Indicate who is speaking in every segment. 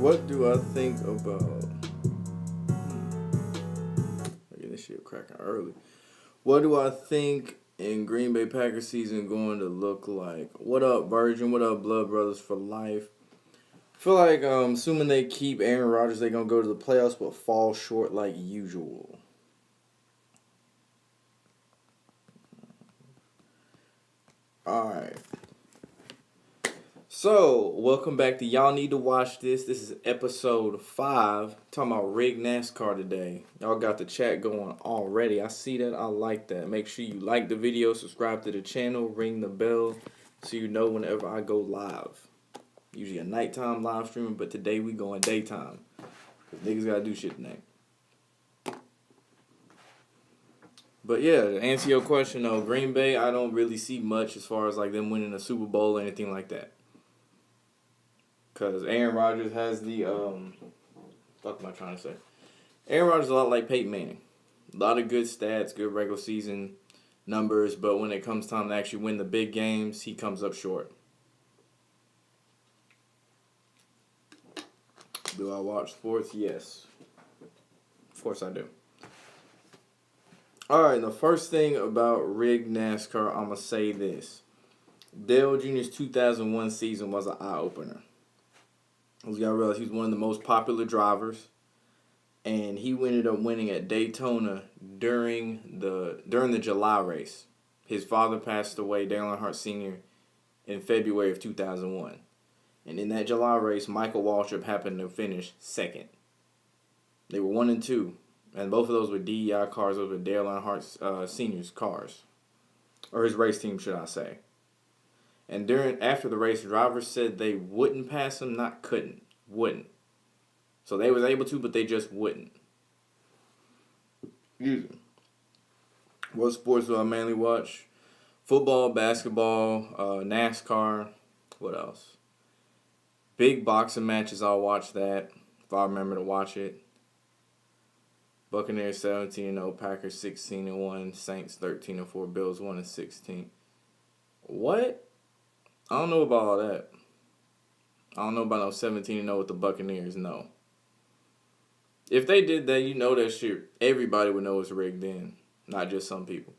Speaker 1: What do I think about? Get this shit cracking early. What do I think in Green Bay Packers season going to look like? What up, Virgin? What up, Blood Brothers for life? I feel like assuming they keep Aaron Rodgers, they're gonna go to the playoffs, but fall short like usual. All right. So, welcome back to Y'all Need to Watch This. This is episode 5. Talking about rigged NASCAR today. Y'all got the chat going already. I see that. I like that. Make sure you like the video, subscribe to the channel, ring the bell so you know whenever I go live. Usually a nighttime live streaming, but today we going daytime. Because niggas got to do shit tonight. But yeah, to answer your question though, Green Bay, I don't really see much as far as like them winning a Super Bowl or anything like that. Because Aaron Rodgers has the, fuck am I trying to say? Aaron Rodgers is a lot like Peyton Manning. A lot of good stats, good regular season numbers, but when it comes time to actually win the big games, he comes up short. Do I watch sports? Yes. Of course I do. Alright, the first thing about rigged NASCAR, I'm going to say this. Dale Jr.'s 2001 season was an eye-opener. You gotta realize he was one of the most popular drivers, and he ended up winning at Daytona during the July race. His father passed away, Dale Earnhardt Sr., in February of 2001, and in that July race, Michael Waltrip happened to finish second. They were 1 and 2, and both of those were DEI cars. Those were Dale Earnhardt Sr.'s cars, or his race team, should I say. And after the race, drivers said they wouldn't pass him, not couldn't, wouldn't. So they was able to, but they just wouldn't. Excuse me. What sports do I mainly watch? Football, basketball, NASCAR. What else? Big boxing matches, I'll watch that if I remember to watch it. Buccaneers 17-0, Packers 16-1, Saints 13-4, Bills 1-16. What? I don't know about all that. I don't know about no 17-0 with the Buccaneers, no. If they did that, you know that shit, everybody would know it's rigged then. Not just some people.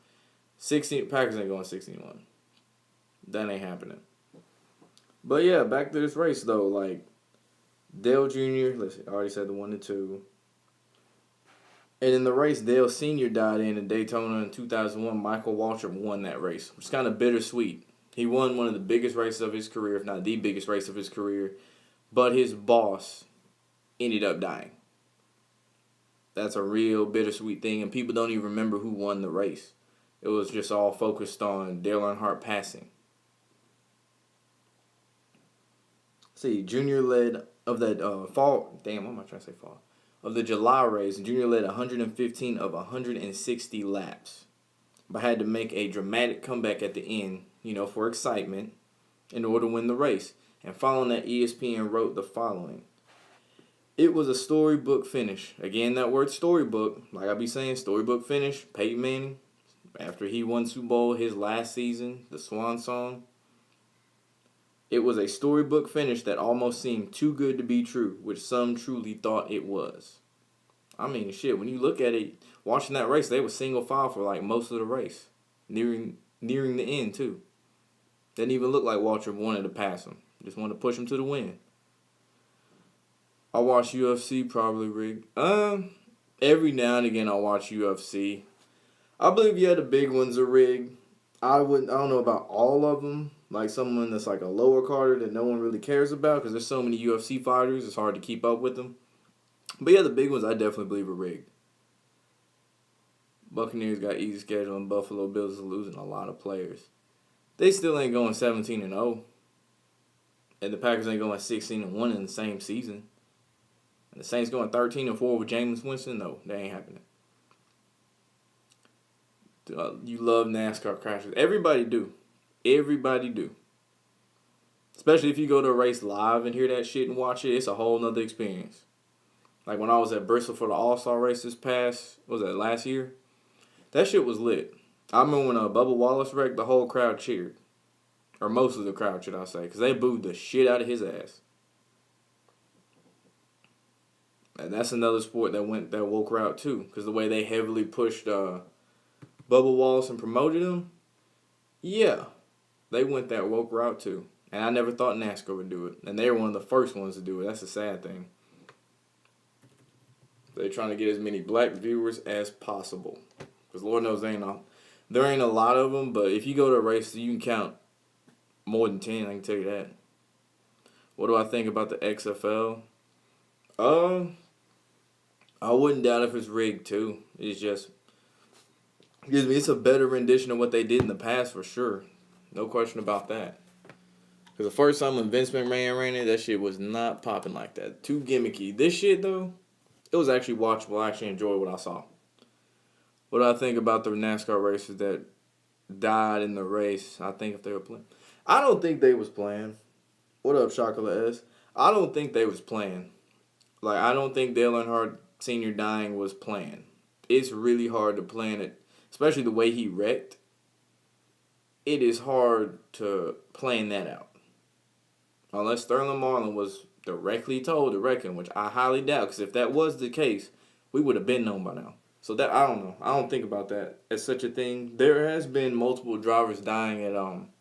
Speaker 1: Packers ain't going 16-1. That ain't happening. But yeah, back to this race though. Like, Dale Jr., listen, I already said the 1 and 2. And in the race, Dale Sr. died in Daytona in 2001. Michael Waltrip won that race. It's kind of bittersweet. He won one of the biggest races of his career, if not the biggest race of his career. But his boss ended up dying. That's a real bittersweet thing, and people don't even remember who won the race. It was just all focused on Dale Earnhardt passing. See, Junior led of that fall. Damn, what am I trying to say? Fall of the July race. Junior led 115 of 160 laps, but had to make a dramatic comeback at the end, for excitement, in order to win the race. And following that, ESPN wrote the following. It was a storybook finish. Again, that word storybook, like I be saying, storybook finish. Peyton Manning, after he won Super Bowl his last season, the Swan Song. It was a storybook finish that almost seemed too good to be true, which some truly thought it was. I mean, shit, when you look at it, watching that race, they were single file for like most of the race. Nearing the end, too. Didn't even look like Waltrip wanted to pass him. Just wanted to push him to the win. I watch UFC, probably rigged. Every now and again I watch UFC. I believe, the big ones are rigged. I don't know about all of them. Like someone that's like a lower carder that no one really cares about because there's so many UFC fighters, it's hard to keep up with them. But yeah, the big ones I definitely believe are rigged. Buccaneers got easy schedule and Buffalo Bills is losing a lot of players. They still ain't going 17-0. And the Packers ain't going 16-1 in the same season. And the Saints going 13-4 with Jameis Winston? No, that ain't happening. You love NASCAR crashes. Everybody do. Everybody do. Especially if you go to a race live and hear that shit and watch it, it's a whole nother experience. Like when I was at Bristol for the All-Star race this past, what was that, last year? That shit was lit. I remember when Bubba Wallace wrecked, the whole crowd cheered. Or most of the crowd, should I say. Because they booed the shit out of his ass. And that's another sport that went that woke route too, because the way they heavily pushed Bubba Wallace and promoted him, yeah, they went that woke route too. And I never thought NASCAR would do it, and they were one of the first ones to do it. That's a sad thing. They're trying to get as many black viewers as possible, because Lord knows there ain't a lot of them. But if you go to a race, you can count more than 10. I can tell you that. What do I think about the XFL? I wouldn't doubt if it's rigged too. It's just, excuse me, it's a better rendition of what they did in the past for sure. No question about that. Because the first time when Vince McMahon ran it, that shit was not popping like that. Too gimmicky. This shit though, it was actually watchable. I actually enjoyed what I saw. What do I think about the NASCAR racers that died in the race? I think if they were playing. I don't think they was playing. What up, Chocolate S? I don't think they was playing. Like, I don't think Dale Earnhardt Sr. dying was planned. It's really hard to plan it, especially the way he wrecked. It is hard to plan that out. Unless Sterling Marlin was directly told to wreck him, which I highly doubt, because if that was the case, we would have been known by now. So that, I don't know. I don't think about that as such a thing. There has been multiple drivers dying at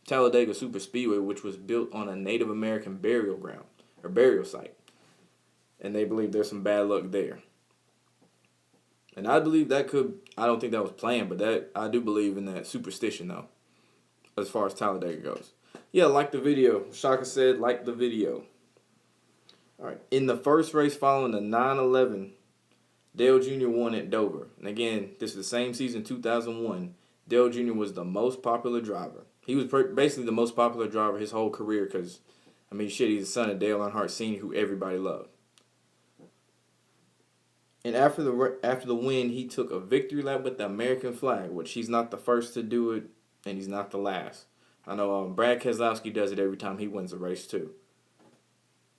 Speaker 1: Talladega Super Speedway, which was built on a Native American burial ground, or burial site. And they believe there's some bad luck there. And I believe that I don't think that was planned, but that I do believe in that superstition, though, as far as Talladega goes. Yeah, like the video. Shaka said, like the video. All right. In the first race following the 9/11, Dale Jr. won at Dover. And again, this is the same season, 2001. Dale Jr. was the most popular driver. He was basically the most popular driver his whole career because, I mean, shit, he's the son of Dale Earnhardt Sr., who everybody loved. And after the win, he took a victory lap with the American flag, which he's not the first to do it, and he's not the last. I know Brad Keselowski does it every time he wins a race, too.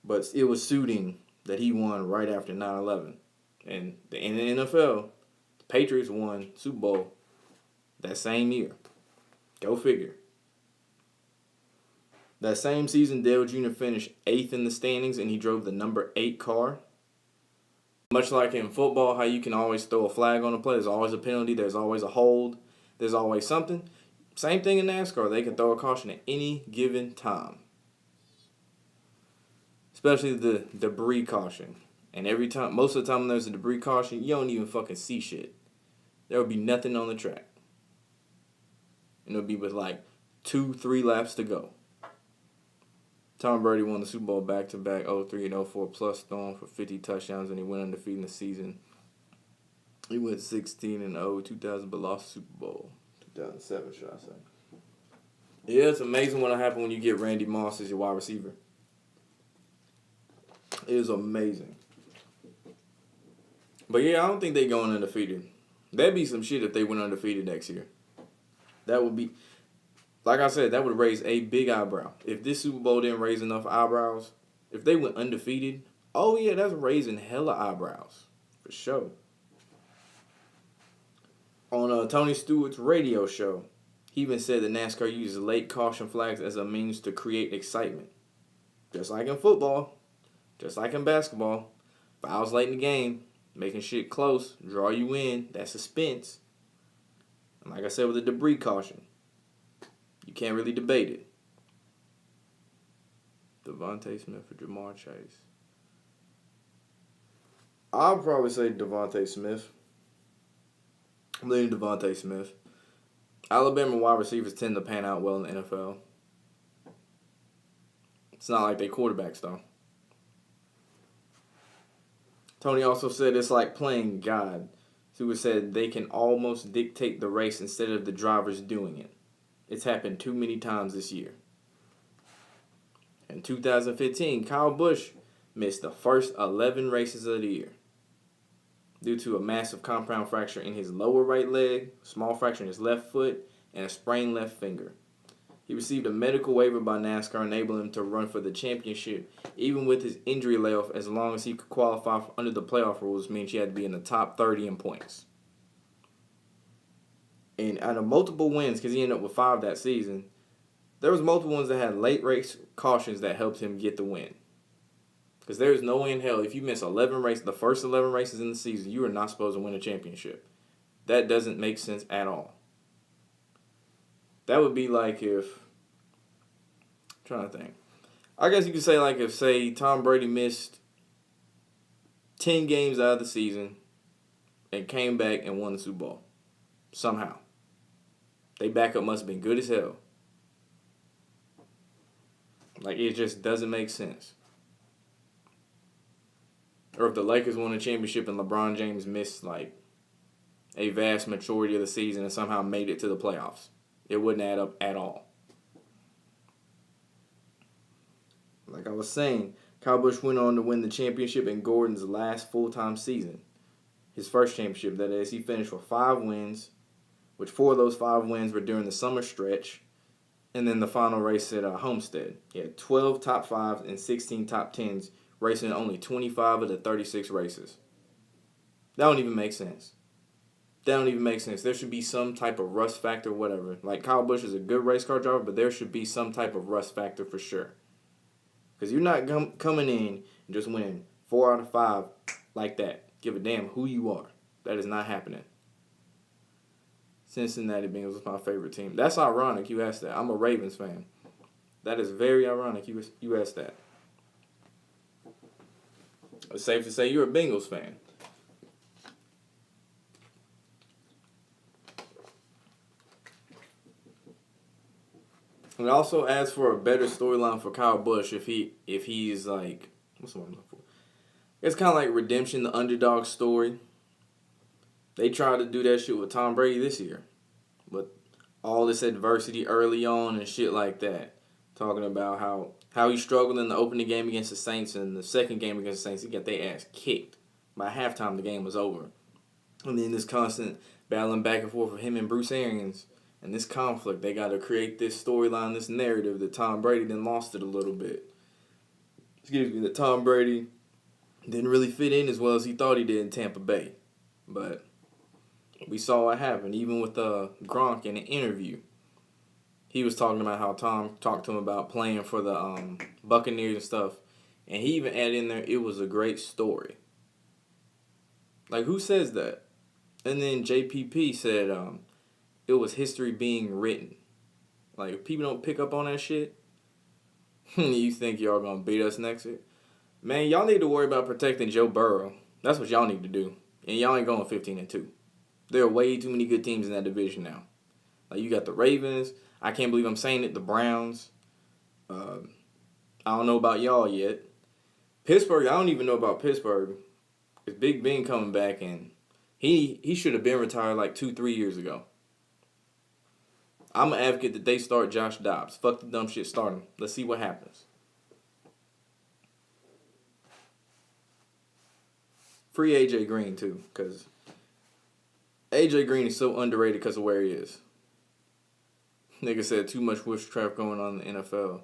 Speaker 1: But it was suiting that he won right after 9/11. And in the NFL, the Patriots won Super Bowl that same year. Go figure. That same season, Dale Jr. finished 8th in the standings, and he drove the number 8 car. Much like in football, how you can always throw a flag on a play. There's always a penalty. There's always a hold. There's always something. Same thing in NASCAR. They can throw a caution at any given time. Especially the debris caution. And every time, most of the time when there's a debris caution, you don't even fucking see shit. There will be nothing on the track. And it'll be with like 2-3 laps to go. Tom Brady won the Super Bowl back-to-back 03 and 04 plus throwing for 50 touchdowns, and he went undefeated in the season. He went 16-0 2000, but lost the Super Bowl. 2007, should I say. Yeah, it's amazing what happened when you get Randy Moss as your wide receiver. It is amazing. But yeah, I don't think they're going undefeated. That'd be some shit if they went undefeated next year. That would be, like I said, that would raise a big eyebrow. If this Super Bowl didn't raise enough eyebrows, if they went undefeated, oh yeah, that's raising hella eyebrows. For sure. On Tony Stewart's radio show, he even said that NASCAR uses late caution flags as a means to create excitement. Just like in football, just like in basketball, fouls late in the game, making shit close, draw you in, that's suspense. And like I said with the debris caution, you can't really debate it. Devontae Smith or Jamar Chase? I'll probably say Devontae Smith. I'm leaning Devontae Smith. Alabama wide receivers tend to pan out well in the NFL. It's not like they quarterbacks, though. Tony also said it's like playing God. Stewart said they can almost dictate the race instead of the drivers doing it. It's happened too many times this year. In 2015, Kyle Busch missed the first 11 races of the year due to a massive compound fracture in his lower right leg, small fracture in his left foot, and a sprained left finger. He received a medical waiver by NASCAR enabling him to run for the championship, even with his injury layoff, as long as he could qualify under the playoff rules, means he had to be in the top 30 in points. And out of multiple wins, because he ended up with 5 that season, there was multiple ones that had late race cautions that helped him get the win. Because there's no way in hell, if you miss 11 races, the first 11 races in the season, you are not supposed to win a championship. That doesn't make sense at all. That would be like if, I'm trying to think. I guess you could say like if, say, Tom Brady missed 10 games out of the season and came back and won the Super Bowl. Somehow. They backup must have been good as hell. Like, it just doesn't make sense. Or if the Lakers won a championship and LeBron James missed, like, a vast majority of the season and somehow made it to the playoffs. It wouldn't add up at all. Like I was saying, Kyle Busch went on to win the championship in Gordon's last full-time season. His first championship, that is. He finished with 5 wins, which 4 of those 5 wins were during the summer stretch, and then the final race at Homestead. He had 12 top 5s and 16 top 10s, racing in only 25 of the 36 races. That don't even make sense. That don't even make sense. There should be some type of rust factor, whatever. Like, Kyle Busch is a good race car driver, but there should be some type of rust factor for sure. Because you're not coming in and just winning 4 out of 5 like that. Give a damn who you are. That is not happening. Cincinnati Bengals is my favorite team. That's ironic you asked that. I'm a Ravens fan. That is very ironic you asked that. It's safe to say you're a Bengals fan. And also asks for a better storyline for Kyle Busch if he's like, what's the one I'm looking for? It's kind of like redemption, the underdog story. They tried to do that shit with Tom Brady this year. But all this adversity early on and shit like that. Talking about how he struggled in the opening game against the Saints and the second game against the Saints. He got their ass kicked. By halftime, the game was over. And then this constant battling back and forth with him and Bruce Arians. And this conflict, they got to create this storyline, this narrative that Tom Brady then lost it a little bit. Excuse me, that Tom Brady didn't really fit in as well as he thought he did in Tampa Bay. But we saw what happened, even with Gronk in an interview. He was talking about how Tom talked to him about playing for the Buccaneers and stuff. And he even added in there, it was a great story. Like, who says that? And then JPP said, it was history being written. Like, if people don't pick up on that shit, you think y'all gonna beat us next year? Man, y'all need to worry about protecting Joe Burrow. That's what y'all need to do. And y'all ain't going 15-2. There are way too many good teams in that division now. Like, you got the Ravens. I can't believe I'm saying it. The Browns. I don't know about y'all yet. Pittsburgh, I don't even know about Pittsburgh. It's Big Ben coming back, and he should have been retired like 2-3 years ago. I'm an advocate that they start Josh Dobbs. Fuck the dumb shit starting. Let's see what happens. Free AJ Green, too, because AJ Green is so underrated because of where he is. Nigga said too much witchcraft going on in the NFL.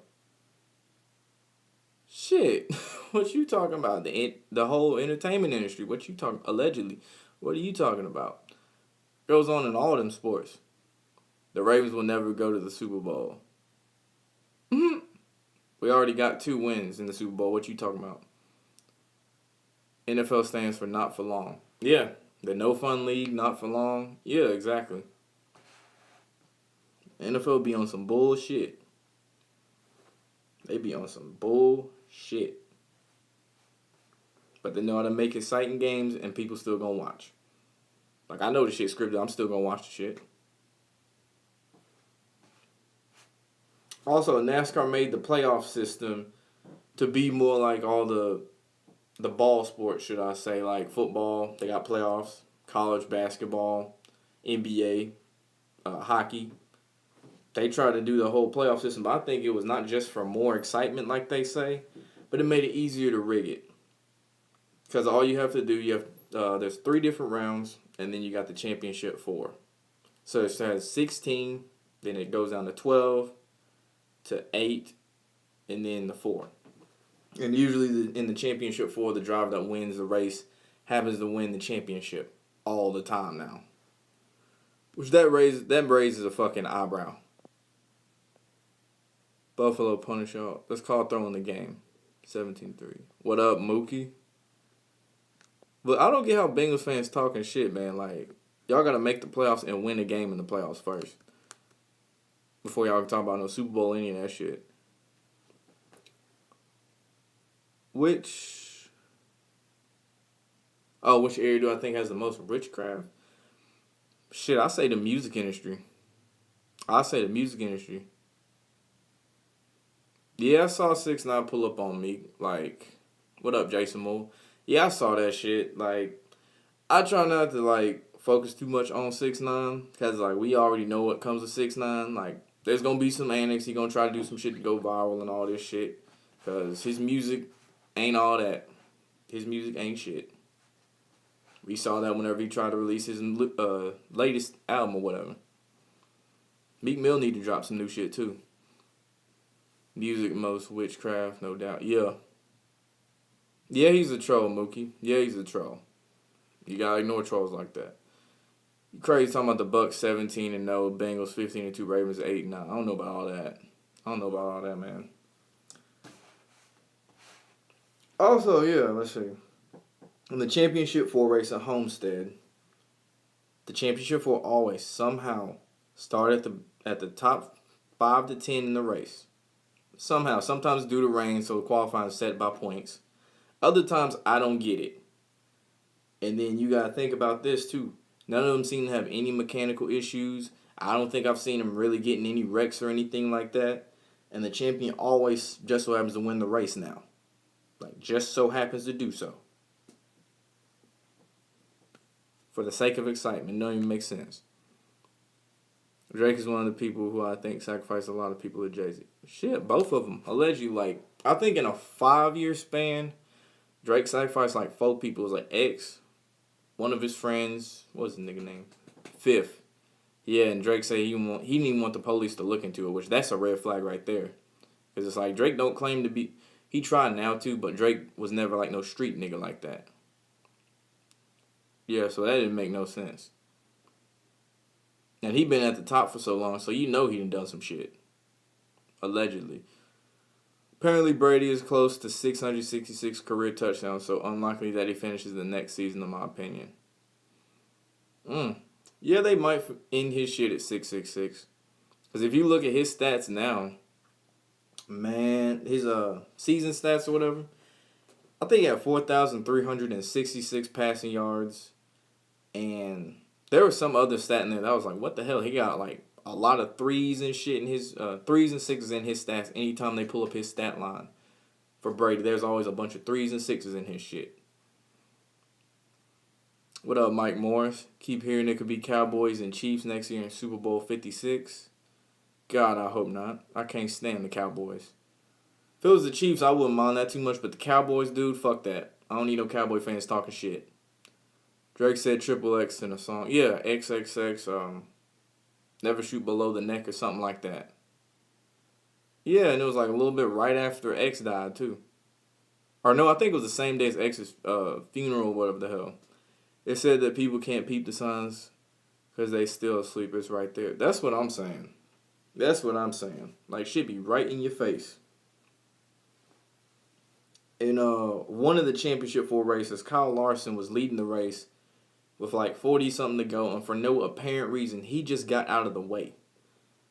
Speaker 1: Shit. What you talking about? The whole entertainment industry. What you talking? Allegedly. What are you talking about? Goes on in all them sports. The Ravens will never go to the Super Bowl. We already got 2 wins in the Super Bowl. What you talking about? NFL stands for not for long. Yeah. The no fun league, not for long. Yeah, exactly. NFL be on some bullshit. They be on some bullshit. But they know how to make exciting games and people still gonna watch. Like, I know the shit scripted. I'm still gonna watch the shit. Also, NASCAR made the playoff system to be more like all the ball sports, should I say. Like football, they got playoffs. College basketball, NBA, hockey. They tried to do the whole playoff system, but I think it was not just for more excitement, like they say, but it made it easier to rig it. Because all you have to do, there's 3 different rounds, and then you got the championship 4. So it has 16, then it goes down to 12, to 8, and then the 4. And usually in the championship 4, the driver that wins the race happens to win the championship all the time now. Which that raises a fucking eyebrow. Buffalo punish y'all. Let's call throwing the game. 17-3. What up, Mookie? But I don't get how Bengals fans talking shit, man. Like, y'all got to make the playoffs and win a game in the playoffs first. Before y'all can talk about no Super Bowl, any of that shit. Which area do I think has the most witchcraft? Shit, I say the music industry. Yeah, I saw 6ix9ine pull up on me. Like, what up, Jason Moore? Yeah, I saw that shit. Like, I try not to, like, focus too much on 6ix9ine. Because, like, we already know what comes with 6ix9ine. Like, there's going to be some annex. He going to try to do some shit to go viral and all this shit. Because his music ain't all that. His music ain't shit. We saw that whenever he tried to release his latest album or whatever. Meek Mill need to drop some new shit, too. Music most witchcraft, no doubt. Yeah. Yeah, he's a troll, Mookie. Yeah, he's a troll. You gotta ignore trolls like that. You crazy talking about the Bucks 17-0, Bengals 15-2, Ravens 8-9. I don't know about all that. Man. Also, yeah, let's see. In the championship 4 race at Homestead, the championship 4 always somehow start at the top 5 to 10 in the race. Somehow, sometimes due to rain, so the qualifying is set by points. Other times, I don't get it. And then you got to think about this, too. None of them seem to have any mechanical issues. I don't think I've seen them really getting any wrecks or anything like that. And the champion always just so happens to win the race now. Like, just so happens to do so. For the sake of excitement. It don't even make sense. Drake is one of the people who I think sacrificed a lot of people to Jay-Z. Shit, both of them. Allegedly, like, I think in a 5-year span, Drake sacrificed like 4 people. It was like X, one of his friends, what's his nigga name? Fifth. Yeah, and Drake said he didn't even want the police to look into it, which that's a red flag right there. Because it's like Drake don't claim to be, he tried now too, but Drake was never like no street nigga like that. Yeah, so that didn't make no sense. And he been at the top for so long, so you know he done some shit. Allegedly. Apparently Brady is close to 666 career touchdowns, so unlikely that he finishes the next season, in my opinion. Yeah, they might end his shit at 666. Because if you look at his stats now, man, his season stats or whatever, I think he had 4,366 passing yards, and there was some other stat in there that I was like, what the hell? He got like a lot of threes and shit in his 3s and 6s in his stats. Anytime they pull up his stat line for Brady, there's always a bunch of 3s and 6s in his shit. What up, Mike Morris? Keep hearing it could be Cowboys and Chiefs next year in Super Bowl 56. God, I hope not. I can't stand the Cowboys. If it was the Chiefs, I wouldn't mind that too much, but the Cowboys, dude, fuck that. I don't need no Cowboy fans talking shit. Drake said triple X in a song. Yeah, XXX, never shoot below the neck or something like that. Yeah, and it was like a little bit right after X died, too. Or no, I think it was the same day as X's funeral or whatever the hell. It said that people can't peep the signs because they still asleep. It's right there. That's what I'm saying. Like, shit be right in your face. In one of the championship 4 races, Kyle Larson was leading the race with like 40-something to go, and for no apparent reason, he just got out of the way.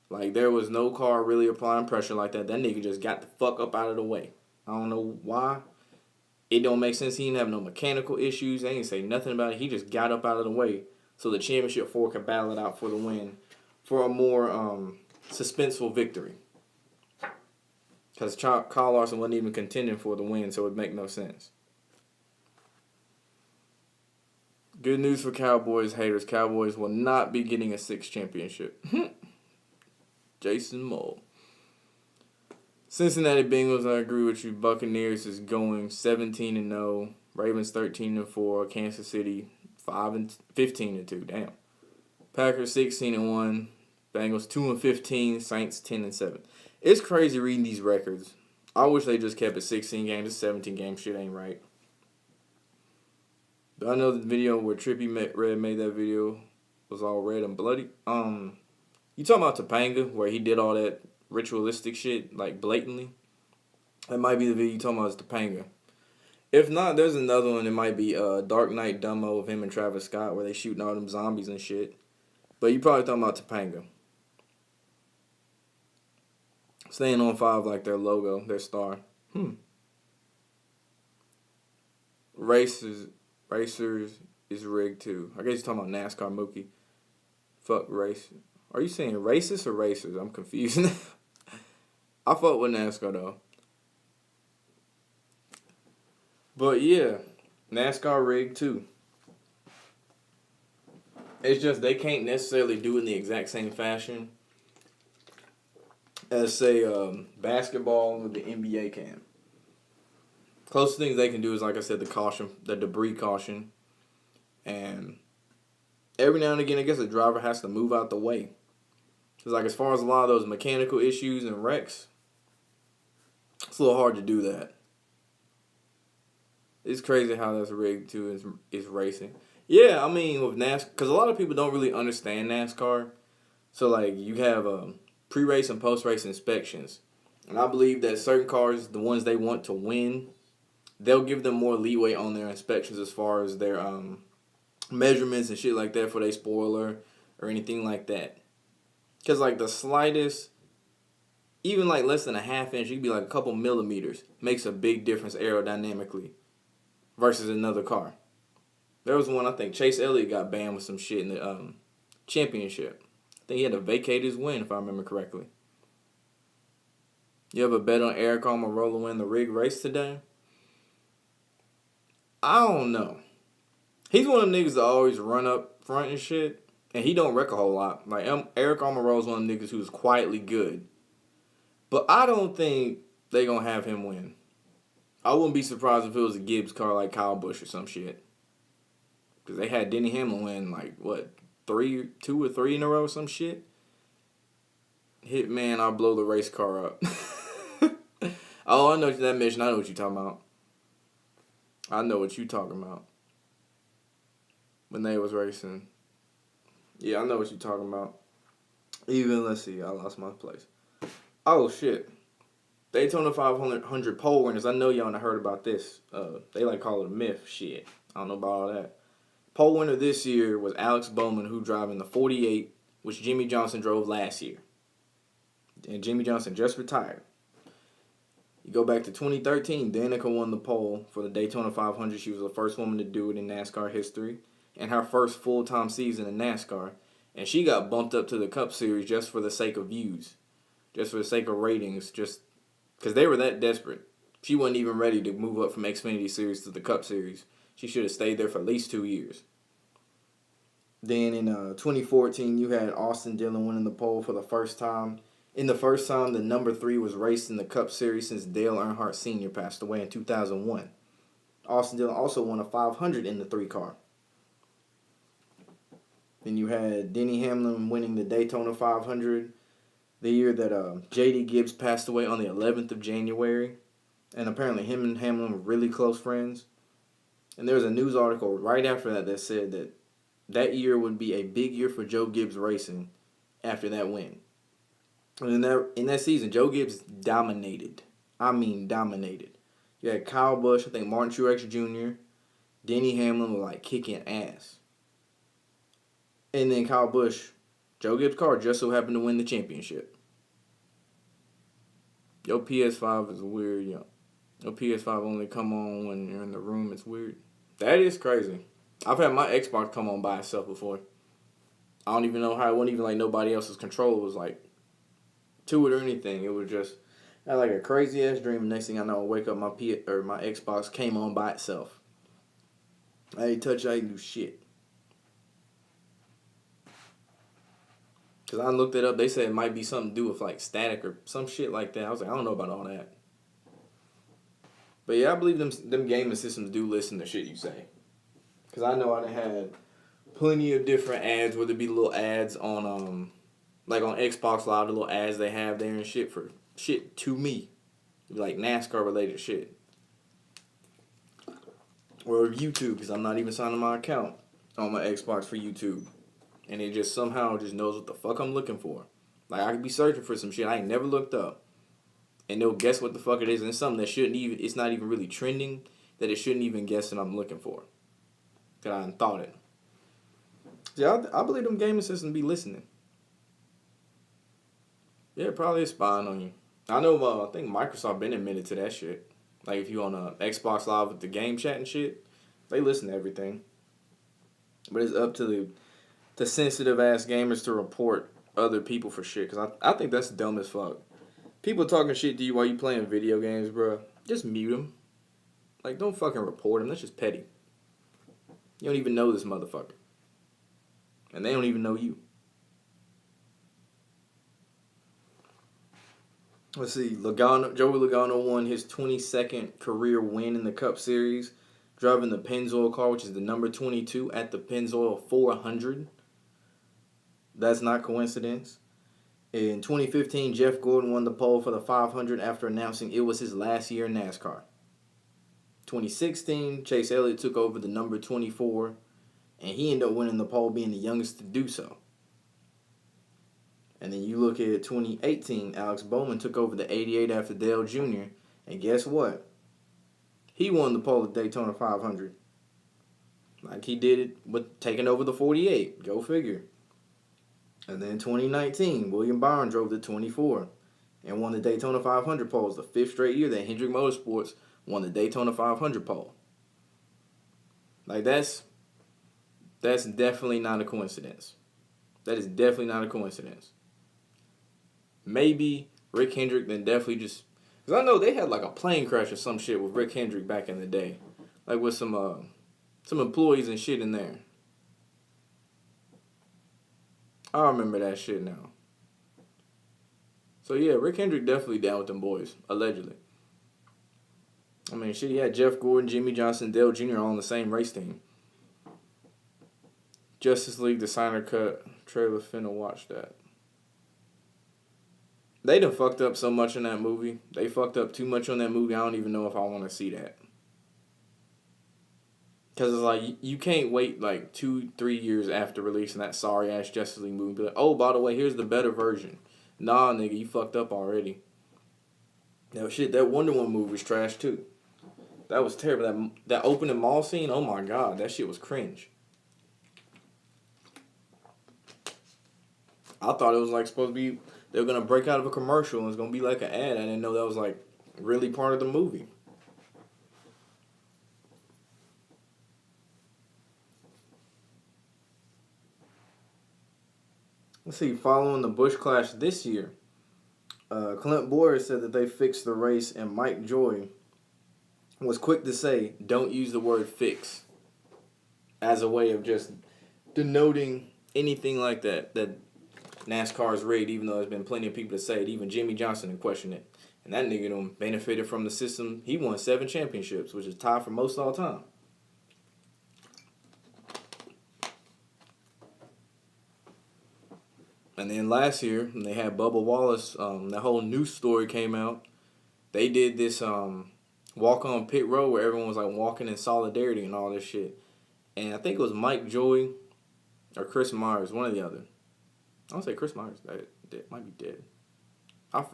Speaker 1: Like, there was no car really applying pressure like that. That nigga just got the fuck up out of the way. I don't know why. It don't make sense. He didn't have no mechanical issues. They didn't say nothing about it. He just got up out of the way so the championship 4 could battle it out for the win for a more suspenseful victory. Because Kyle Larson wasn't even contending for the win, so it would make no sense. Good news for Cowboys haters. Cowboys will not be getting a 6th championship. Jason Moore. Cincinnati Bengals, I agree with you. Buccaneers is going 17-0. Ravens 13-4. Kansas City 15-2. Damn. Packers 16-1. Bengals 2-15. Saints 10-7. It's crazy reading these records. I wish they just kept it 16 games. This 17 game shit ain't right. But I know the video where Trippie Red made that video was all red and bloody. You talking about Topanga where he did all that ritualistic shit like blatantly? That might be the video you talking about is Topanga. If not, there's another one. It might be Dark Knight Dumbo of him and Travis Scott where they shooting all them zombies and shit. But you probably talking about Topanga. Staying on 5 like their logo, their star. Racers is rigged too. I guess you're talking about NASCAR Mookie. Fuck race. Are you saying racist or racers? I'm confused. I fuck with NASCAR though. But yeah, NASCAR rigged too. It's just they can't necessarily do it in the exact same fashion as say basketball or the NBA can. Closest things they can do is, like I said, the debris caution, and every now and again, I guess the driver has to move out the way. Cause like as far as a lot of those mechanical issues and wrecks, it's a little hard to do that. It's crazy how that's rigged too. Is racing. Yeah, I mean with NASCAR, because a lot of people don't really understand NASCAR. So like you have pre-race and post-race inspections, and I believe that certain cars, the ones they want to win, they'll give them more leeway on their inspections as far as their measurements and shit like that for their spoiler or anything like that. Because like the slightest, even like less than a half inch, it could be like a couple millimeters, makes a big difference aerodynamically versus another car. There was one, I think Chase Elliott got banned with some shit in the championship. I think he had to vacate his win, if I remember correctly. You ever bet on Eric Almirola to win the rig race today? I don't know. He's one of them niggas that always run up front and shit, and he don't wreck a whole lot. Like Eric Almirola is one of them niggas who's quietly good, but I don't think they gonna have him win. I wouldn't be surprised if it was a Gibbs car like Kyle Busch or some shit, because they had Denny Hamlin win like what 2 or 3 in a row or some shit. Hitman, I'll blow the race car up. Oh, I know that mission. I know what you're talking about. I know what you talking about. When they was racing. Yeah, I know what you talking about. Even, let's see, I lost my place. Oh, shit. Daytona 500 pole winners. I know y'all done heard about this. They like call it a myth. Shit. I don't know about all that. Pole winner this year was Alex Bowman, who driving the 48, which Jimmy Johnson drove last year. And Jimmy Johnson just retired. You go back to 2013, Danica won the pole for the Daytona 500. She was the first woman to do it in NASCAR history, and her first full-time season in NASCAR. And she got bumped up to the Cup Series just for the sake of views, just for the sake of ratings, just because they were that desperate. She wasn't even ready to move up from Xfinity Series to the Cup Series. She should have stayed there for at least 2 years. Then in 2014, you had Austin Dillon winning the pole for the first time. In the first time the number 3 was raced in the Cup Series since Dale Earnhardt Sr. passed away in 2001. Austin Dillon also won a 500 in the 3 car. Then you had Denny Hamlin winning the Daytona 500 the year that J.D. Gibbs passed away on the 11th of January. And apparently him and Hamlin were really close friends. And there was a news article right after that that said that that year would be a big year for Joe Gibbs Racing after that win. And in that season, Joe Gibbs dominated. I mean, dominated. You had Kyle Busch, I think Martin Truex Jr., Denny Hamlin was like kicking ass. And then Kyle Busch, Joe Gibbs' car just so happened to win the championship. Your PS5 is weird, yo. Your PS5 only come on when you're in the room. It's weird. That is crazy. I've had my Xbox come on by itself before. I don't even know how. It wasn't even like nobody else's controller was like to it or anything. It was just I had like a crazy ass dream. Next thing I know, I wake up, my Xbox came on by itself. I ain't touch. I ain't do shit. Cause I looked it up. They said it might be something to do with like static or some shit like that. I was like, I don't know about all that. But yeah, I believe them gaming systems do listen to shit you say. Cause I know I done had plenty of different ads, whether it be little ads on like on Xbox Live, the little ads they have there and shit for shit to me. Like NASCAR related shit. Or YouTube, because I'm not even signing my account on my Xbox for YouTube. And it just somehow just knows what the fuck I'm looking for. Like I could be searching for some shit I ain't never looked up. and they'll guess what the fuck it is, and it's something that shouldn't even, it's not even really trending, that it shouldn't even guess that I'm looking for. That I thought it. Yeah, I believe them gaming systems be listening. Yeah, probably spying on you. I know, I think Microsoft been admitted to that shit. Like, if you on Xbox Live with the game chat and shit, they listen to everything. But it's up to the sensitive-ass gamers to report other people for shit. Because I think that's dumb as fuck. People talking shit to you while you playing video games, bro. Just mute them. Like, don't fucking report them. That's just petty. You don't even know this motherfucker. And they don't even know you. Let's see. Joey Logano won his 22nd career win in the Cup Series, driving the Pennzoil car, which is the number 22 at the Pennzoil 400. That's not coincidence. In 2015, Jeff Gordon won the pole for the 500 after announcing it was his last year in NASCAR. 2016, Chase Elliott took over the number 24, and he ended up winning the pole, being the youngest to do so. And then you look at 2018, Alex Bowman took over the 88 after Dale Jr., and guess what? He won the pole at Daytona 500. Like he did it with taking over the 48. Go figure. And then 2019, William Byron drove the 24 and won the Daytona 500 poles, the 5th straight year that Hendrick Motorsports won the Daytona 500 pole. Like that's definitely not a coincidence. That is definitely not a coincidence. Maybe Rick Hendrick then definitely just... Because I know they had like a plane crash or some shit with Rick Hendrick back in the day. Like with some employees and shit in there. I remember that shit now. So yeah, Rick Hendrick definitely down with them boys, allegedly. I mean, shit, he had Jeff Gordon, Jimmy Johnson, Dale Jr. all on the same race team. Justice League, the Snyder Cut trailer, finna watch that. They done fucked up so much in that movie. They fucked up too much on that movie. I don't even know if I want to see that. Because it's like, you can't wait like 2-3 years after releasing that sorry-ass Justice League movie and be like, oh, by the way, here's the better version. Nah, nigga, you fucked up already. That Wonder Woman movie was trash, too. That was terrible. That opening mall scene, oh my god, that shit was cringe. I thought it was like supposed to be, they were going to break out of a commercial and it was going to be like an ad. I didn't know that was like really part of the movie. Let's see, following the Busch Clash this year, Clint Boyer said that they fixed the race, and Mike Joy was quick to say, don't use the word fix as a way of just denoting anything like that NASCAR is rigged, even though there's been plenty of people to say it. Even Jimmy Johnson and question it. And that nigga done benefited from the system. He won 7 championships, which is tied for most all time. And then last year, when they had Bubba Wallace, that whole news story came out. They did this walk on pit road where everyone was like walking in solidarity and all this shit. And I think it was Mike Joy or Chris Myers, one or the other. I don't say Chris Myers that might be dead. I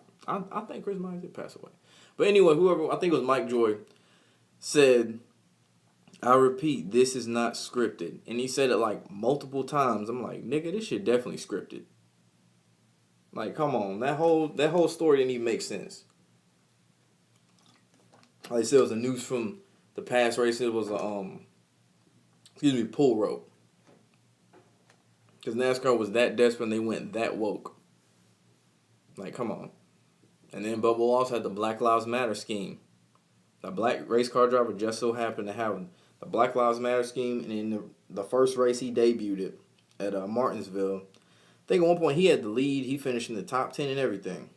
Speaker 1: think Chris Myers did pass away. But anyway, whoever, I think it was Mike Joy, said, I repeat, this is not scripted. And he said it like multiple times. I'm like, nigga, this shit definitely scripted. Like, come on, that whole story didn't even make sense. Like I said, it was the news from the past race. It was a pull rope. Because NASCAR was that desperate and they went that woke. Like, come on. And then Bubba Wallace had the Black Lives Matter scheme. The black race car driver just so happened to have the Black Lives Matter scheme. And in the first race, he debuted it at Martinsville. I think at one point he had the lead. He finished in the top 10 and everything.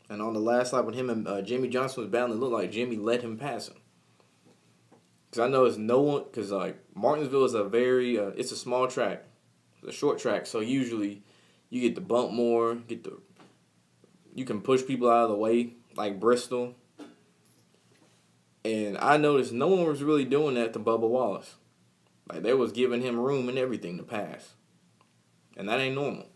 Speaker 1: And on the last lap when him and Jimmy Johnson was battling, it looked like Jimmy let him pass him. Because I know it's no one, because like Martinsville is a very, it's a small track. It's a short track. So usually you get to bump more, you can push people out of the way like Bristol. And I noticed no one was really doing that to Bubba Wallace. Like they was giving him room and everything to pass. And that ain't normal.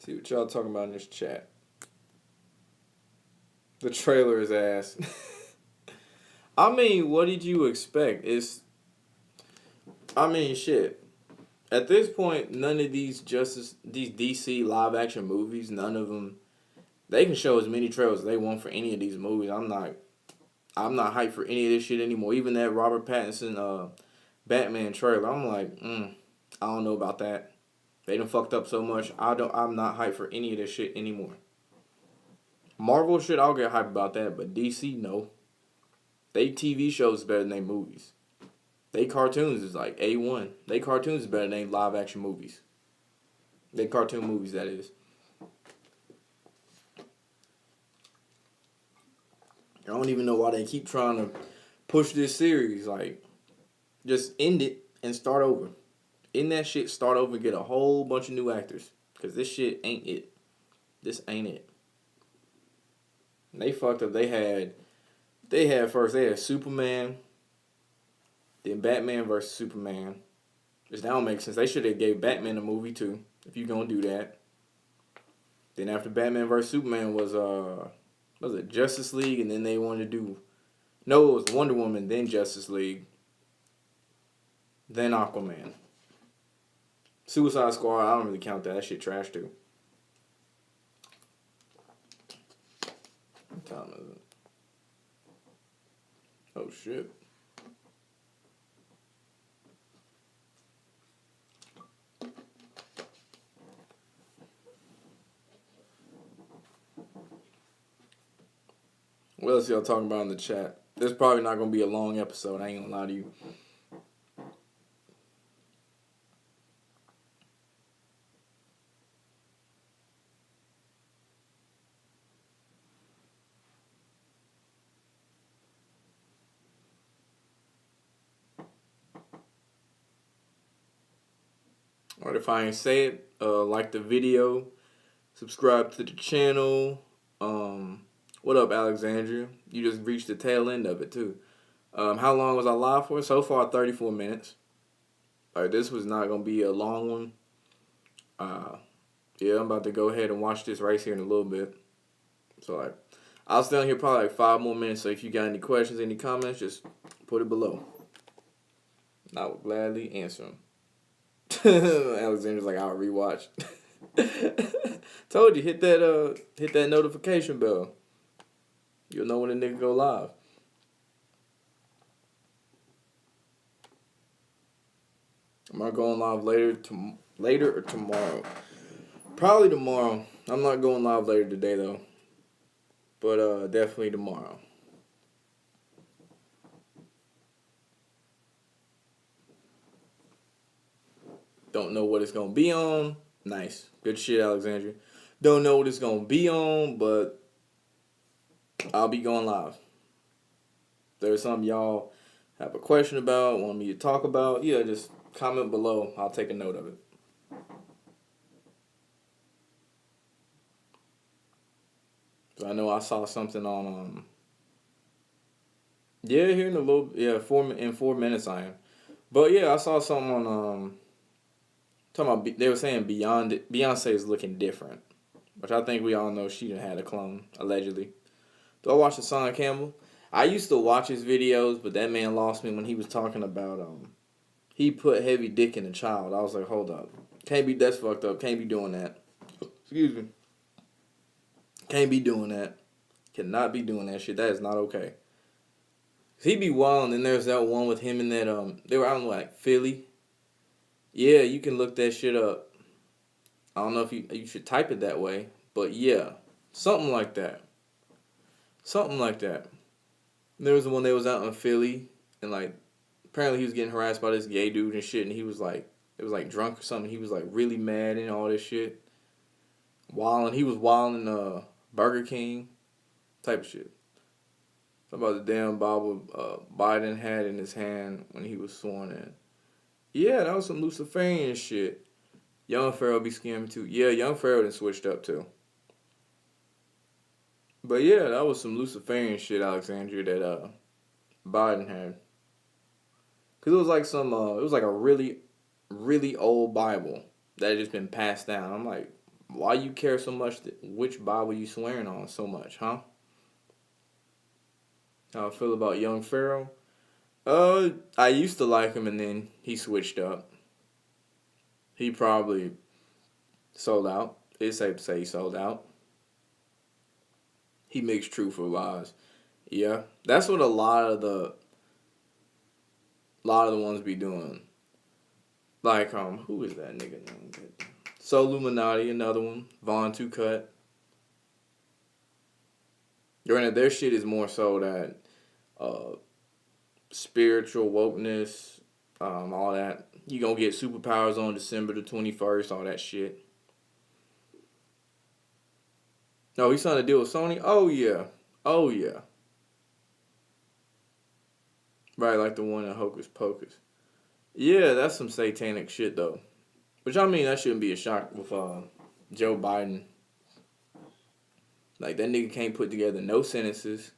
Speaker 1: See what y'all talking about in this chat. The trailer is ass. I mean, what did you expect? Shit. At this point, none of these DC live action movies, none of them, they can show as many trailers as they want for any of these movies. I'm not hyped for any of this shit anymore. Even that Robert Pattinson Batman trailer, I'm like, I don't know about that. They done fucked up so much. I'm not hyped for any of this shit anymore. Marvel shit, I'll get hyped about that, but DC, no. They TV shows better than they movies. They cartoons is like A1. They cartoons is better than they live action movies. They cartoon movies, that is. I don't even know why they keep trying to push this series. Like, just end it and start over. End that shit, start over, and get a whole bunch of new actors. Because this shit ain't it. This ain't it. And they fucked up. They had Superman, then Batman versus Superman. Which that don't make sense. They should have gave Batman a movie too, if you gonna do that. Then after Batman versus Superman was it Justice League, and then they wanted to do, no, it was Wonder Woman, then Justice League, then Aquaman. Suicide Squad, I don't really count that. That shit trash too. What time is it? Oh shit. What else y'all talking about in the chat? This is probably not going to be a long episode. I ain't going to lie to you. Alright, if I ain't say it, like the video, subscribe to the channel. What up, Alexandria? You just reached the tail end of it, too. How long was I live for? So far, 34 minutes. Alright, this was not going to be a long one. Yeah, I'm about to go ahead and watch this race here in a little bit. So, I'll stay on here probably like 5 more minutes. So, if you got any questions, any comments, just put it below. I will gladly answer them. Alexander's like, I'll rewatch. Told you, hit that notification bell. You'll know when a nigga go live. Am I going live later or tomorrow? Probably tomorrow. I'm not going live later today though. But definitely tomorrow. Don't know what it's gonna be on. Nice. Good shit, Alexandria. Don't know what it's gonna be on, but I'll be going live. If there's something y'all have a question about, want me to talk about, yeah, just comment below. I'll take a note of it. So I know I saw something on here in a little, in 4 minutes I am. But yeah, I saw something on talking about, they were saying Beyonce is looking different, which I think we all know she done had a clone, allegedly. Do I watch Hassan Campbell? I used to watch his videos, but that man lost me when he was talking about he put heavy dick in a child. I was like, hold up. That's fucked up. Can't be doing that. Excuse me. Can't be doing that. Cannot be doing that shit. That is not okay. He be wild, and there's that one with him and that they were out in like Philly. Yeah, you can look that shit up. I don't know if you should type it that way, but yeah, something like that. Something like that. There was the one that was out in Philly, and like apparently he was getting harassed by this gay dude and shit, and he was like, it was like drunk or something. He was like really mad and all this shit. He was wilding Burger King type of shit. Something about the damn Bible Biden had in his hand when he was sworn in. Yeah, that was some Luciferian shit. Young Pharaoh be scamming too. Yeah, Young Pharaoh done switched up too. But yeah, that was some Luciferian shit, Alexandria, that Biden had. Cause it was like it was like a really, really old Bible that had just been passed down. I'm like, Why you care so much? Which Bible you swearing on so much, huh? How I feel about young Pharaoh? I used to like him, and then he switched up. He probably sold out. It's safe to say he sold out. He mixed truth with lies. Yeah, that's what a lot of the ones be doing. Like who is that nigga named? So Illuminati, another one. Von Two Cut. Granted, their shit is more so that spiritual wokeness, all that. You gonna get superpowers on December the 21st, all that shit. No, he signed a deal with Sony? Oh yeah. Oh yeah. Right, like the one in Hocus Pocus. Yeah, that's some satanic shit though. Which I mean that shouldn't be a shock with Joe Biden. Like that nigga can't put together no sentences.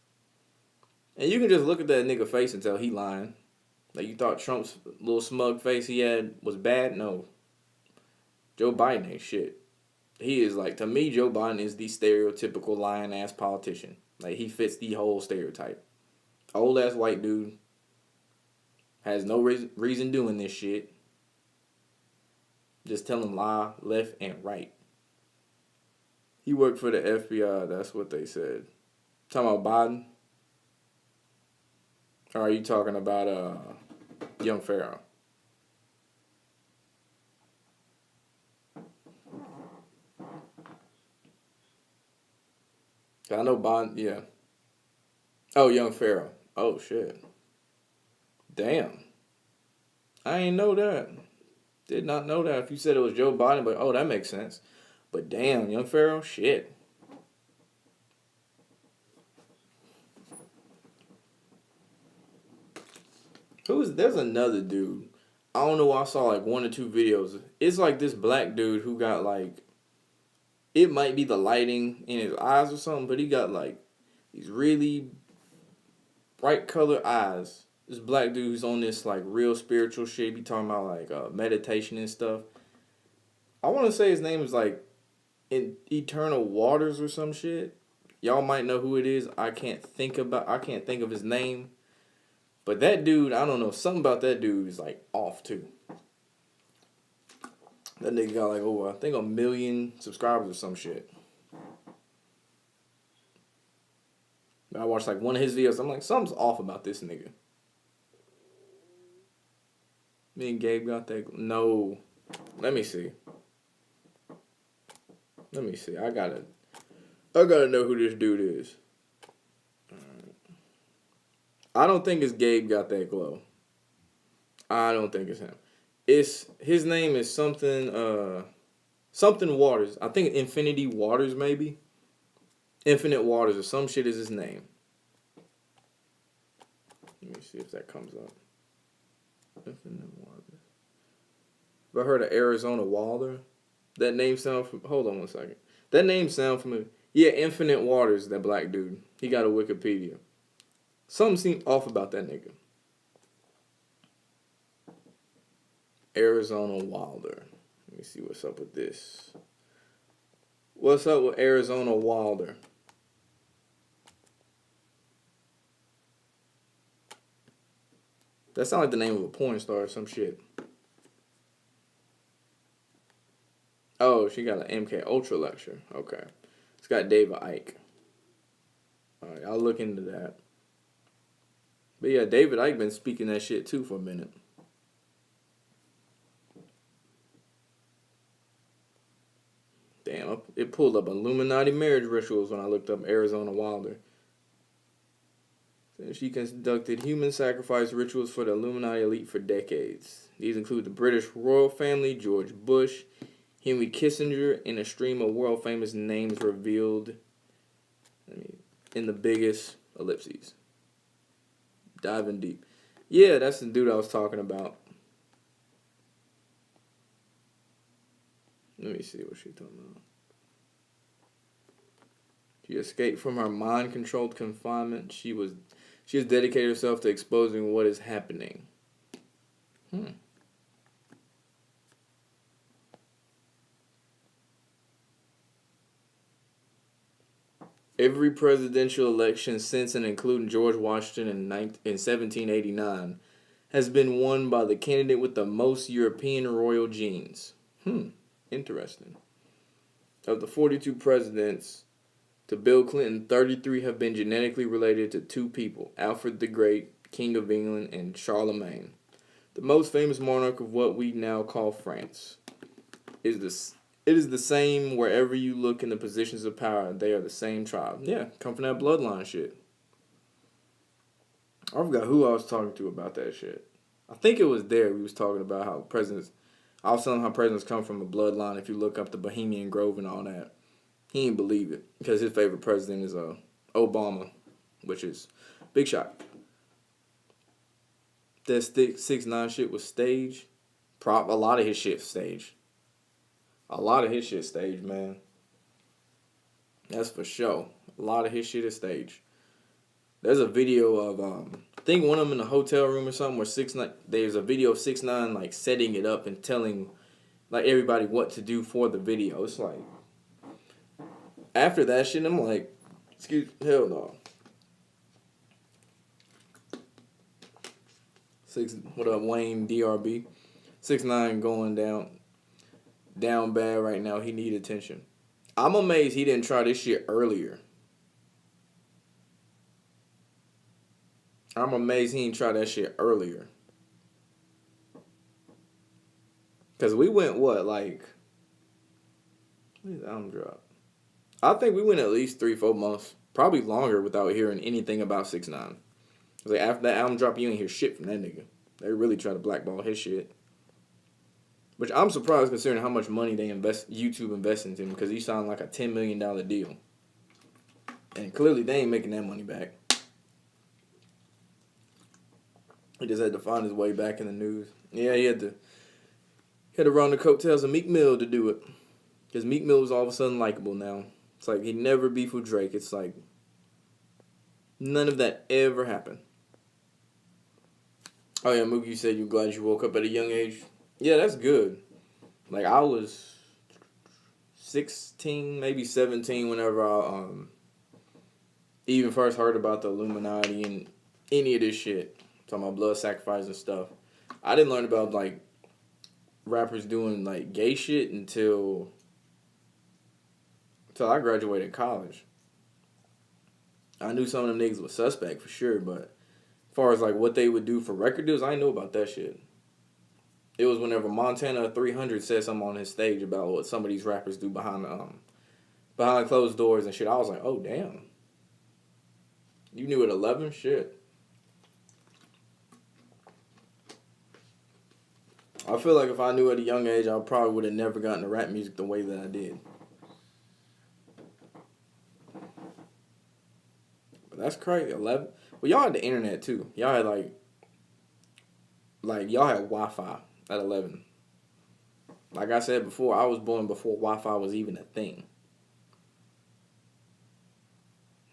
Speaker 1: And you can just look at that nigga face and tell he lying. Like you thought Trump's little smug face he had was bad? No. Joe Biden ain't shit. He is like, to me, Joe Biden is the stereotypical lying ass politician. Like he fits the whole stereotype. Old ass white dude. Has no reason doing this shit. Just tell him lie left and right. He worked for the FBI, that's what they said. Talking about Biden? Or are you talking about young Pharaoh? I know Biden, yeah. Oh, young Pharaoh. Oh, shit. Damn. I ain't know that. Did not know that. If you said it was Joe Biden, but oh, that makes sense. But damn, young Pharaoh, shit. There's another dude. I don't know, I saw like one or two videos. It's like this black dude who got like, it might be the lighting in his eyes or something, but he got like these really bright colored eyes. This black dude who's on this like real spiritual shit. Be talking about like meditation and stuff. I want to say his name is like in Eternal Waters or some shit. Y'all might know who it is. I can't think of his name. But that dude, I don't know, something about that dude is like off too. That nigga got like over, I think, 1 million subscribers or some shit. I watched like one of his videos. I'm like, something's off about this nigga. Me and Gabe got that. No. Let me see. I gotta know who this dude is. I don't think it's Gabe got that glow. I don't think it's him. His name is something Waters. I think Infinity Waters maybe. Infinite Waters or some shit is his name. Let me see if that comes up. Infinite Waters. Have I heard of Arizona Wilder? That name sound hold on one second. That name sound familiar. Yeah, Infinite Waters, that black dude. He got a Wikipedia. Something seemed off about that nigga. Arizona Wilder. Let me see what's up with this. What's up with Arizona Wilder? That sounds like the name of a porn star or some shit. Oh, she got an MK Ultra lecture. Okay. It's got David Icke. Alright, I'll look into that. But yeah, David Icke been speaking that shit too for a minute. Damn, it pulled up Illuminati marriage rituals when I looked up Arizona Wilder. She conducted human sacrifice rituals for the Illuminati elite for decades. These include the British royal family, George Bush, Henry Kissinger, and a stream of world-famous names revealed in the biggest ellipses. Diving deep. Yeah, that's the dude I was talking about. Let me see what she's talking about. She escaped from her mind-controlled confinement. She has dedicated herself to exposing what is happening. Every presidential election since and including George Washington in 1789 has been won by the candidate with the most European royal genes. Interesting. Of the 42 presidents to Bill Clinton, 33 have been genetically related to two people, Alfred the Great, King of England, and Charlemagne. The most famous monarch of what we now call France. It is the same wherever you look in the positions of power. They are the same tribe. Yeah, come from that bloodline shit. I forgot who I was talking to about that shit. I think it was there. We was talking about how presidents. I was telling him how presidents come from a bloodline. If you look up the Bohemian Grove and all that, he didn't believe it because his favorite president is Obama, which is big shot. That 6ix9ine shit was staged. A lot of his shit staged. A lot of his shit staged, man. That's for sure. A lot of his shit is staged. There's a video of I think one of them in a hotel room or something where 6ix9ine. There's a video of 6ix9ine like setting it up and telling like everybody what to do for the video. It's like after that shit, I'm like, hell no. What up, Wayne DRB? 6ix9ine going down bad right now. He need attention. I'm amazed he didn't try this shit earlier. I'm amazed he didn't try that shit earlier. Because we went, what did the album drop? I think we went at least 3-4 months. Probably longer without hearing anything about 6ix9ine. Like after that album drop, you ain't hear shit from that nigga. They really try to blackball his shit. Which I'm surprised considering how much money YouTube invests into him because he signed like a $10 million deal. And clearly they ain't making that money back. He just had to find his way back in the news. Yeah, he had to run the coattails of Meek Mill to do it. Because Meek Mill was all of a sudden likable now. It's like he never beefed with Drake. It's like none of that ever happened. Oh yeah, Mookie, you said you're glad you woke up at a young age. Yeah, that's good. Like I was 16, maybe 17 whenever I even first heard about the Illuminati and any of this shit. Talking about blood sacrifice and stuff. I didn't learn about like rappers doing like gay shit until I graduated college. I knew some of them niggas was suspect for sure, but as far as like what they would do for record deals, I didn't know about that shit. It was whenever Montana 300 said something on his stage about what some of these rappers do behind closed doors and shit. I was like, oh damn. You knew at 11? Shit. I feel like if I knew at a young age, I probably would have never gotten to rap music the way that I did. But that's crazy. 11? Well, y'all had the internet too. Y'all had like y'all had Wi-Fi at 11. Like I said before, I was born before Wi-Fi was even a thing.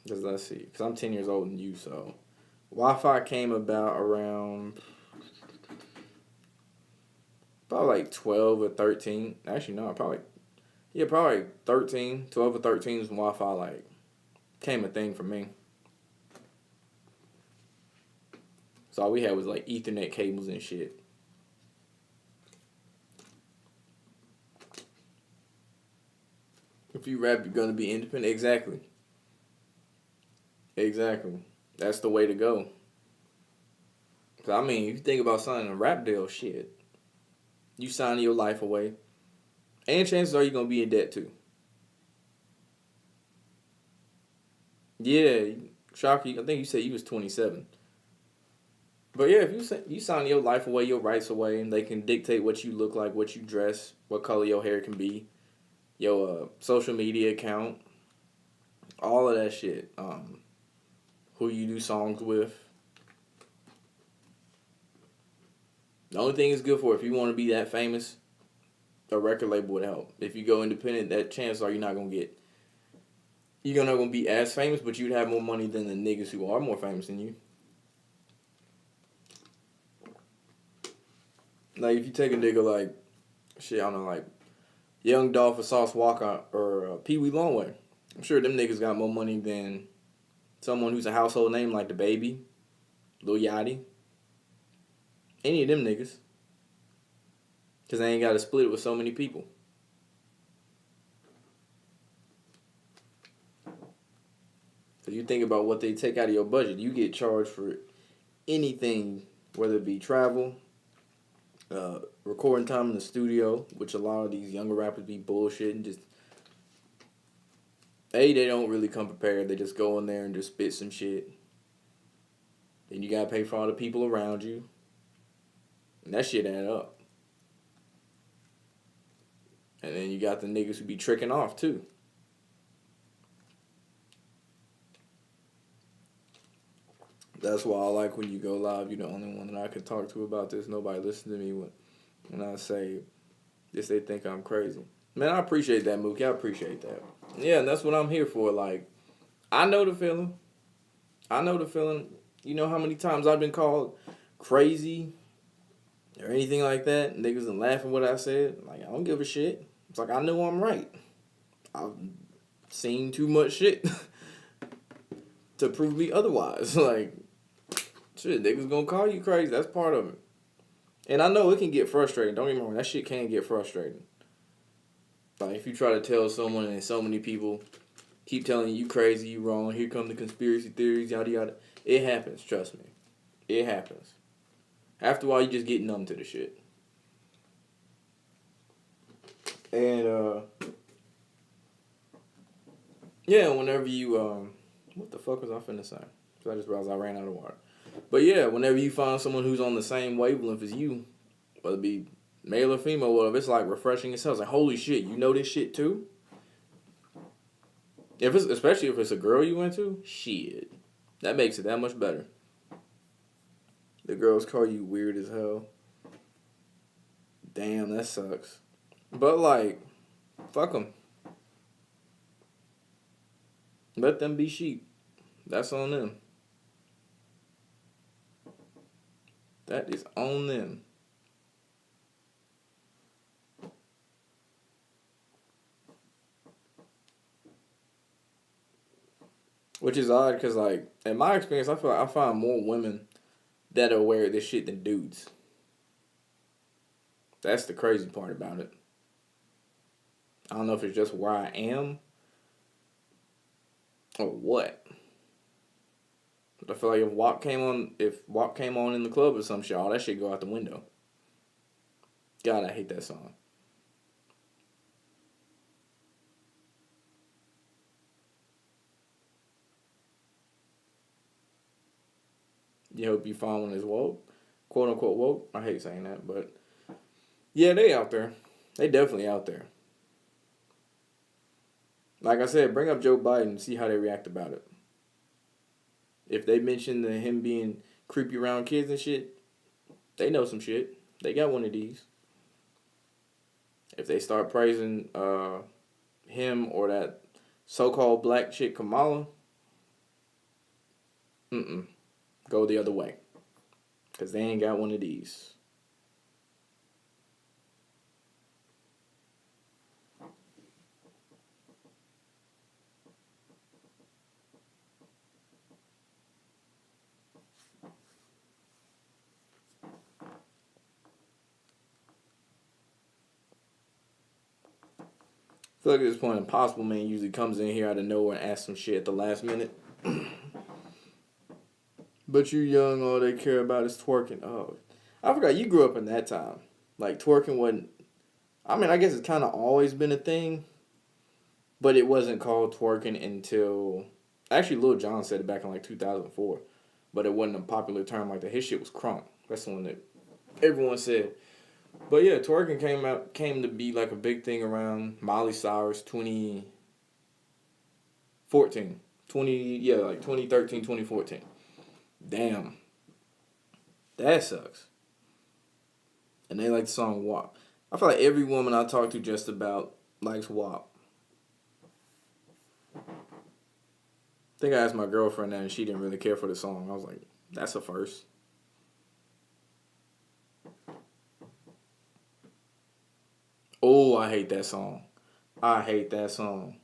Speaker 1: Because let's see. Because I'm 10 years older than you, so Wi-Fi came about around probably like 12 or 13. Actually, no, probably 13. 12 or 13 is when Wi-Fi like came a thing for me. So all we had was like Ethernet cables and shit. If you rap, you're gonna be independent. Exactly. That's the way to go. So I mean, if you think about signing a rap deal, shit, you signing your life away, and chances are you're gonna be in debt too. Yeah, Shocky. I think you said you was 27. But yeah, if you sign your life away, your rights away, and they can dictate what you look like, what you dress, what color your hair can be, your social media account, all of that shit. Who you do songs with. The only thing it's good for, if you want to be that famous, a record label would help. If you go independent, that chances are you're not gonna be as famous, but you'd have more money than the niggas who are more famous than you. Like, if you take a nigga like, shit, I don't know, like, Young Dolph or Sauce Walker or Pee Wee Longway. I'm sure them niggas got more money than someone who's a household name like the Baby, Lil Yachty, any of them niggas. Because they ain't got to split it with so many people. Because you think about what they take out of your budget. You get charged for anything, whether it be travel, recording time in the studio, which a lot of these younger rappers be bullshitting. Just they don't really come prepared. They just go in there and just spit some shit. Then you gotta pay for all the people around you, and that shit add up. And then you got the niggas who be tricking off too. That's why I like when you go live. You're the only one that I can talk to about this. Nobody listen to me when I say this. They think I'm crazy. Man, I appreciate that, Mookie. I appreciate that. Yeah, and that's what I'm here for. Like, I know the feeling. You know how many times I've been called crazy or anything like that? Niggas and laughing what I said. Like, I don't give a shit. It's like, I know I'm right. I've seen too much shit to prove me otherwise. Like, shit, niggas gonna call you crazy. That's part of it. And I know it can get frustrating. Don't get me wrong. That shit can get frustrating. Like, if you try to tell someone and so many people keep telling you crazy, you wrong, here come the conspiracy theories, yada, yada. It happens, trust me. It happens. After a while, you just get numb to the shit. And, yeah, whenever you, what the fuck was I finna say? So I just realized I ran out of water. But yeah, whenever you find someone who's on the same wavelength as you, whether it be male or female, whatever, it's like refreshing as hell. It's like, holy shit, you know this shit too? Especially if it's a girl you into, shit. That makes it that much better. The girls call you weird as hell. Damn, that sucks. But like, fuck them. Let them be sheep. That's on them. That is on them. Which is odd because, like, in my experience, I feel like I find more women that are aware of this shit than dudes. That's the crazy part about it. I don't know if it's just where I am or what. But I feel like if WAP came on in the club or some shit, all that shit go out the window. God, I hate that song. You hope you find one that's woke, quote unquote woke. I hate saying that, but yeah, they out there. They definitely out there. Like I said, bring up Joe Biden and see how they react about it. If they mention him being creepy around kids and shit, they know some shit. They got one of these. If they start praising him or that so-called black chick Kamala, go the other way. Because they ain't got one of these. I feel like at this point, Impossible Man usually comes in here out of nowhere and asks some shit at the last minute. But you young, all they care about is twerking. Oh, I forgot you grew up in that time. Like, twerking wasn't... I mean, I guess it's kind of always been a thing. But it wasn't called twerking until... Actually, Lil Jon said it back in, like, 2004. But it wasn't a popular term like that. His shit was crunk. That's the one that everyone said. But yeah, twerking came to be like a big thing around Miley Cyrus 2014. 2013, 2014. Damn. That sucks. And they like the song WAP. I feel like every woman I talk to just about likes WAP. I think I asked my girlfriend that and she didn't really care for the song. I was like, that's a first. Oh, I hate that song. I hate that song.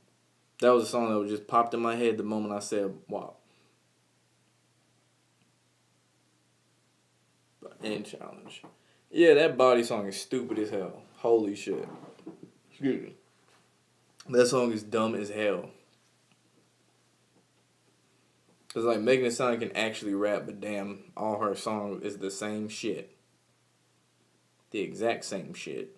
Speaker 1: That was a song that was just popped in my head the moment I said WAP. And challenge. Yeah, that body song is stupid as hell. Holy shit. Excuse me. That song is dumb as hell. It's like Megan Thee Stallion can actually rap, but damn, all her songs is the same shit. The exact same shit.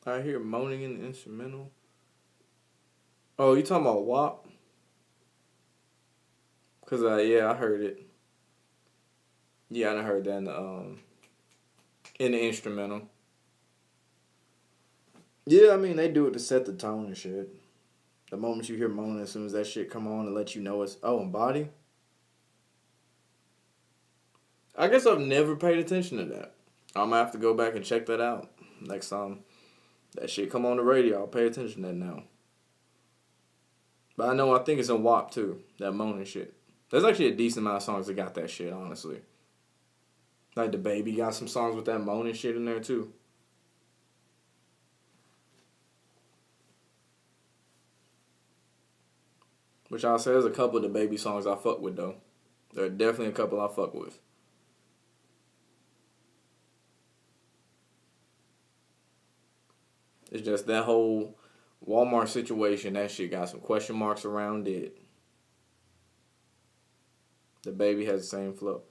Speaker 1: I hear moaning in the instrumental. Oh, you talking about WAP? Cause yeah, I heard it. Yeah, I heard that in the instrumental. Yeah, I mean they do it to set the tone and shit. The moment you hear moaning, as soon as that shit come on and let you know it's and body. I guess I've never paid attention to that. I'm gonna have to go back and check that out next time that shit come on the radio. I'll pay attention to that now. But I think it's in WAP too. That moaning shit. There's actually a decent amount of songs that got that shit, honestly. Like the Baby got some songs with that moaning shit in there too. Which I'll say there's a couple of the Baby songs I fuck with though. There are definitely a couple I fuck with. It's just that whole Walmart situation, that shit got some question marks around it. The Baby has the same flow.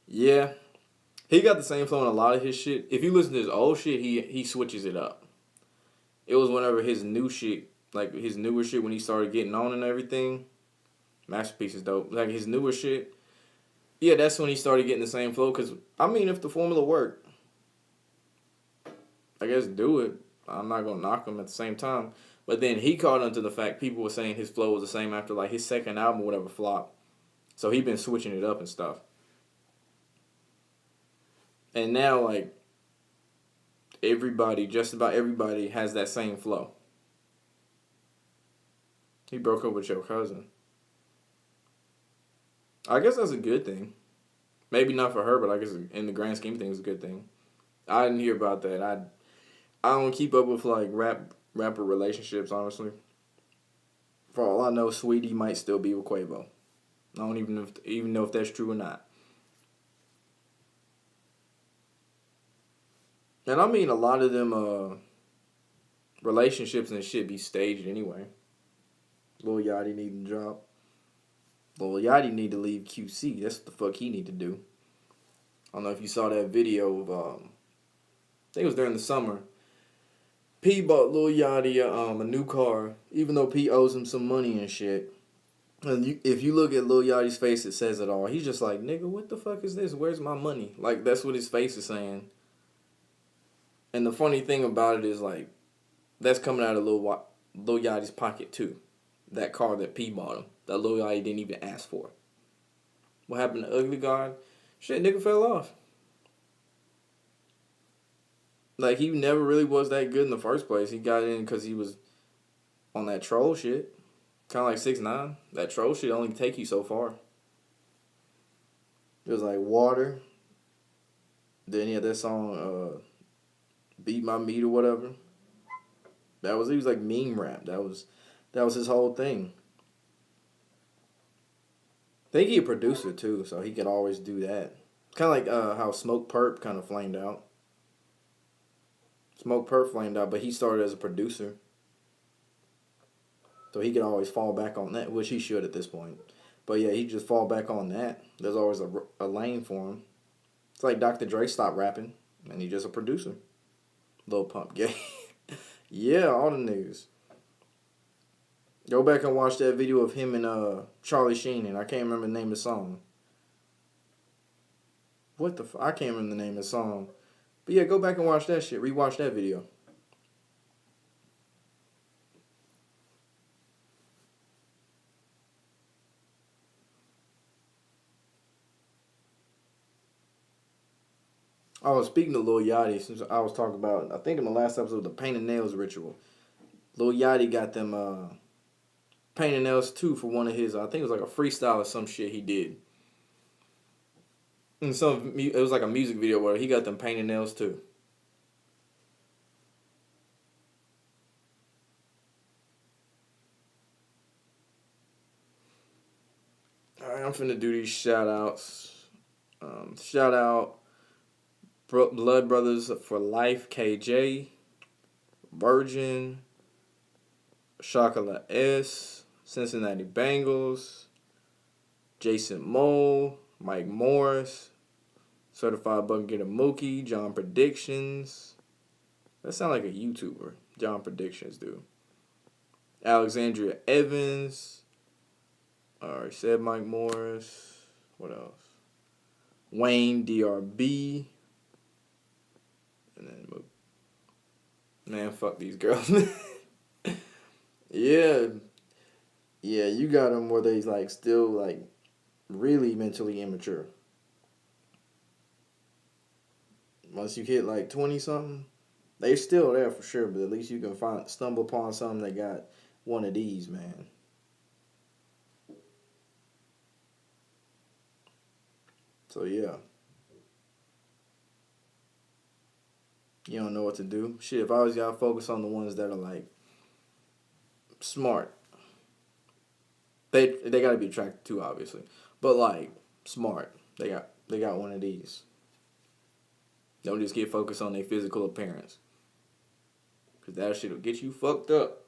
Speaker 1: Yeah. He got the same flow in a lot of his shit. If you listen to his old shit, he switches it up. It was whenever his new shit, like his newer shit when he started getting on and everything. Masterpiece is dope. Like his newer shit. Yeah, that's when he started getting the same flow. Because, I mean, if the formula worked, I guess do it. I'm not going to knock him at the same time. But then he caught onto the fact people were saying his flow was the same after like his second album or whatever flopped. So he been switching it up and stuff. And now, like, just about everybody has that same flow. He broke up with your cousin. I guess that's a good thing. Maybe not for her, but I guess in the grand scheme of things, it's a good thing. I didn't hear about that. I don't keep up with like rapper relationships, honestly. For all I know, Sweetie might still be with Quavo. I don't even know if that's true or not. And I mean, a lot of them relationships and shit be staged anyway. Lil Yachty need to drop. Lil Yachty need to leave QC. That's what the fuck he need to do. I don't know if you saw that video of I think it was during the summer. P bought Lil Yachty a new car, even though P owes him some money and shit. And if you look at Lil Yachty's face, it says it all. He's just like, nigga, what the fuck is this? Where's my money? Like, that's what his face is saying. And the funny thing about it is, like, that's coming out of Lil Yachty's pocket, too. That car that P bought him. That Lil Yachty didn't even ask for. What happened to Ugly God? Shit, nigga fell off. Like, he never really was that good in the first place. He got in because he was on that troll shit. Kind of like 6ix9ine. That troll shit only take you so far. It was like Water. Then he had that song, Beat My Meat or whatever. He was like meme rap. That was his whole thing. I think he a producer too, so he could always do that. Kind of like how Smoke Perp kind of flamed out. Smoke Perp flamed out, but he started as a producer. So he could always fall back on that, which he should at this point. But yeah, he just fall back on that. There's always a lane for him. It's like Dr. Dre stopped rapping, and he's just a producer. Lil Pump gay. Yeah, all the niggas. Go back and watch that video of him and Charlie Sheen, and I can't remember the name of the song. What the fuck? I can't remember the name of the song. But yeah, go back and watch that shit. Rewatch that video. Oh, speaking of Lil Yachty, since I was talking about, I think in the last episode, the paint and nails ritual. Lil Yachty got them paint and nails too for one of his. I think it was like a freestyle or some shit he did. And it was like a music video where he got them paint and nails too. All right, I'm finna do these shout outs. Shout out Blood Brothers for Life, KJ, Virgin, Chocolate S, Cincinnati Bengals, Jason Mole, Mike Morris, Certified Bucket Getter Mookie, John Predictions. That sound like a YouTuber. John Predictions, dude. Alexandria Evans. Alright, said Mike Morris. What else? Wayne DRB. And then, man, fuck these girls. Yeah, you got them where they like still like really mentally immature. Once you hit like 20 something, they're still there for sure. But at least you can stumble upon something that got one of these, man. So yeah, you don't know what to do. Shit, if I was y'all, focus on the ones that are like smart. They gotta be attractive too, obviously, but like smart. They got one of these. Don't just get focused on their physical appearance, cause that shit'll get you fucked up.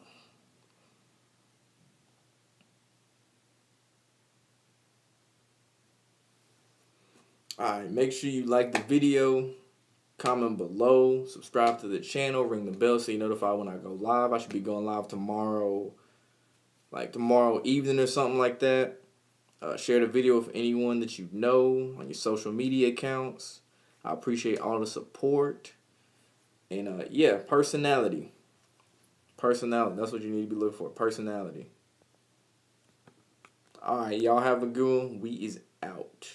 Speaker 1: Alright, make sure you like the video, comment below, subscribe to the channel, ring the bell so you're notified when I go live. I should be going live tomorrow, like tomorrow evening or something like that. Share the video with anyone that you know on your social media accounts. I appreciate all the support. And yeah, personality. Personality. That's what you need to be looking for. Personality. Alright, y'all have a good one. We is out.